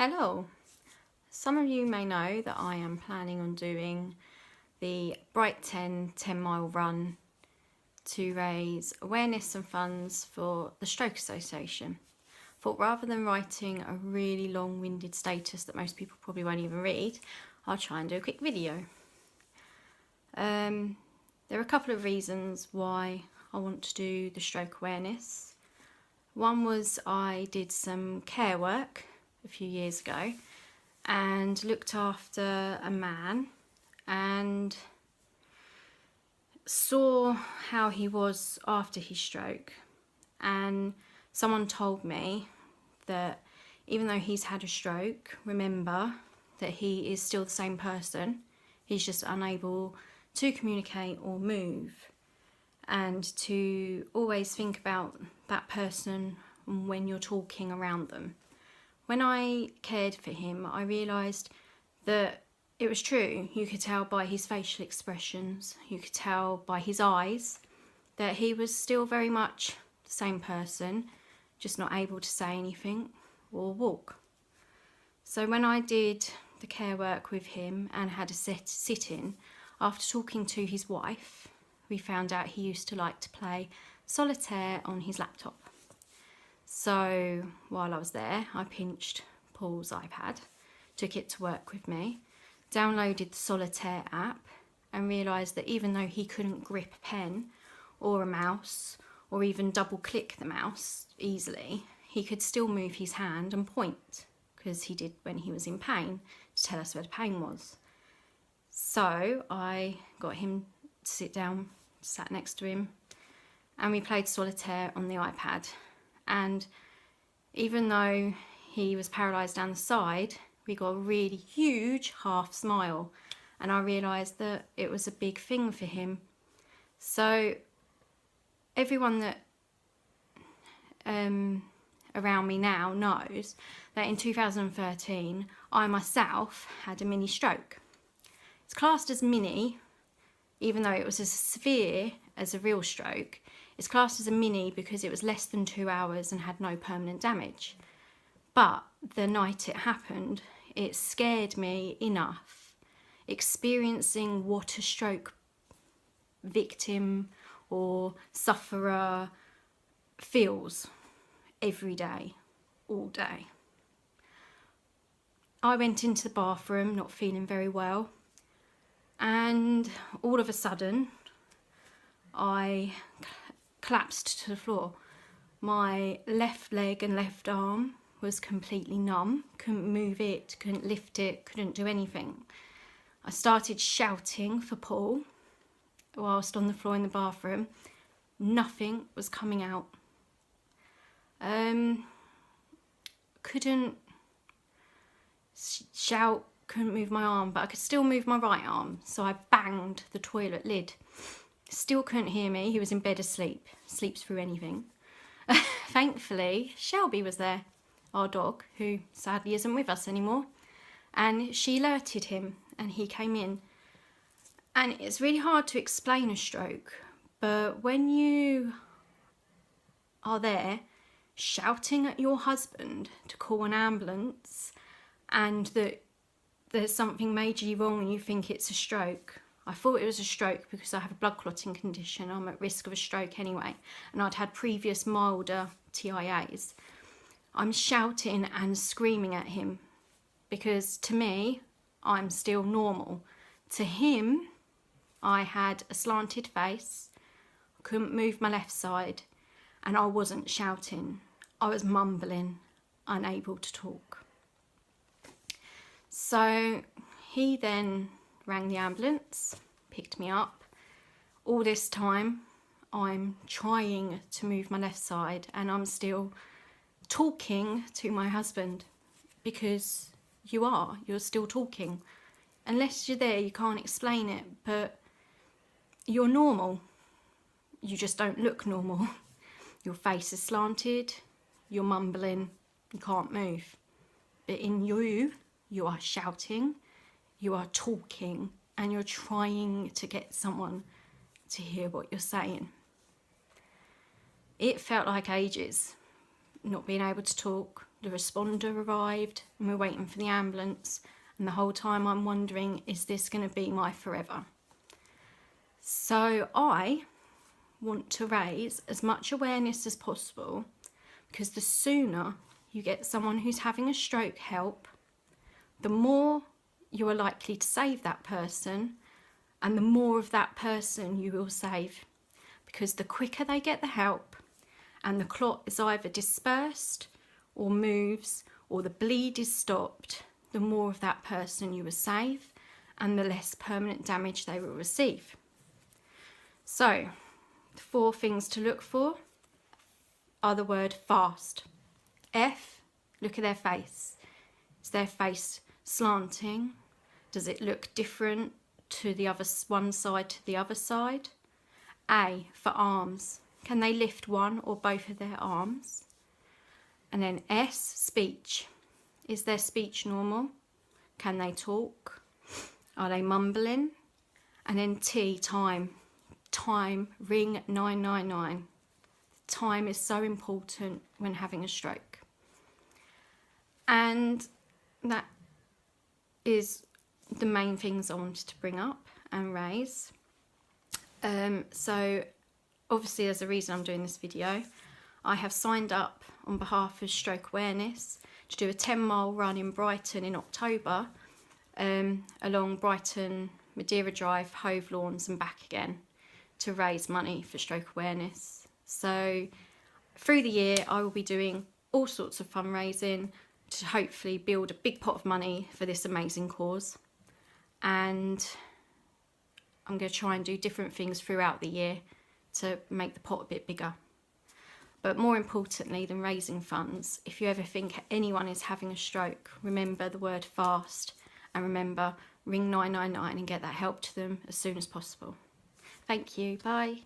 Hello. Some of you may know that I am planning on doing the Bright10 10-mile run to raise awareness and funds for the Stroke Association. Thought rather than writing a really long-winded status that most people probably won't even read, I'll try and do a quick video. There are a couple of reasons why I want to do the stroke awareness. One was I did some care work a few years ago and looked after a man and saw how he was after his stroke, and someone told me that even though he's had a stroke, remember that he is still the same person. He's just unable to communicate or move, and to always think about that person when you're talking around them. When I cared for him, I realised that it was true. You could tell by his facial expressions, you could tell by his eyes that he was still very much the same person, just not able to say anything or walk. So when I did the care work with him and had a sit-in, after talking to his wife, we found out he used to like to play solitaire on his laptop. So while I was there, I pinched Paul's iPad, took it to work with me, downloaded the solitaire app, and realised that even though he couldn't grip a pen or a mouse or even double click the mouse easily, he could still move his hand and point, because he did when he was in pain, to tell us where the pain was. So I got him to sit down, sat next to him, and we played solitaire on the iPad. And even though he was paralysed down the side, we got a really huge half smile, and I realised that it was a big thing for him. So everyone that around me now knows that in 2013 I myself had a mini stroke. It's classed as mini, even though it was as severe as a real stroke. It's classed as a mini because it was less than 2 hours and had no permanent damage. But the night it happened, it scared me enough, experiencing what a stroke victim or sufferer feels every day, all day. I went into the bathroom not feeling very well, and all of a sudden I collapsed to the floor. My left leg and left arm was completely numb, couldn't move it, couldn't lift it, couldn't do anything. I started shouting for Paul whilst on the floor in the bathroom. Nothing was coming out. Couldn't shout, couldn't move my arm, but I could still move my right arm, so I banged the toilet lid. Still couldn't hear me. He was in bed asleep. Sleeps through anything. Thankfully, Shelby was there, our dog, who sadly isn't with us anymore, and she alerted him and he came in. And it's really hard to explain a stroke, but when you are there shouting at your husband to call an ambulance and that there's something majorly wrong and you think it's a stroke. I thought it was a stroke because I have a blood clotting condition. I'm at risk of a stroke anyway, and I'd had previous milder TIAs. I'm shouting and screaming at him because to me, I'm still normal. To him, I had a slanted face, couldn't move my left side, and I wasn't shouting. I was mumbling, unable to talk. So he then rang the ambulance, picked me up. All this time I'm trying to move my left side and I'm still talking to my husband, because you're still talking. Unless you're there, you can't explain it, but you're normal. You just don't look normal. Your face is slanted, you're mumbling, you can't move. But in you are shouting, you are talking, and you're trying to get someone to hear what you're saying. It felt like ages, not being able to talk, the responder arrived and we're waiting for the ambulance, and the whole time I'm wondering, is this going to be my forever? So I want to raise as much awareness as possible, because the sooner you get someone who's having a stroke help, the more you are likely to save that person, and the more of that person you will save, because the quicker they get the help and the clot is either dispersed or moves or the bleed is stopped, the more of that person you will save and the less permanent damage they will receive. So the 4 things to look for are the word fast. F, look at their face. Is their face slanting? Does it look different to the other one side to the other side? A, for arms. Can they lift one or both of their arms? And then S, speech. Is their speech normal? Can they talk? Are they mumbling? And then T, time. Time, ring 999. Time is so important when having a stroke. And that is the main things I wanted to bring up and raise. So obviously there's a reason I'm doing this video. I have signed up on behalf of Stroke Awareness to do a 10-mile run in Brighton in October, along Brighton, Madeira Drive, Hove Lawns and back again, to raise money for stroke awareness. So through the year I will be doing all sorts of fundraising to hopefully build a big pot of money for this amazing cause, and I'm going to try and do different things throughout the year to make the pot a bit bigger. But more importantly than raising funds, if you ever think anyone is having a stroke, remember the word fast, and remember, ring 999 and get that help to them as soon as possible. Thank you. Bye.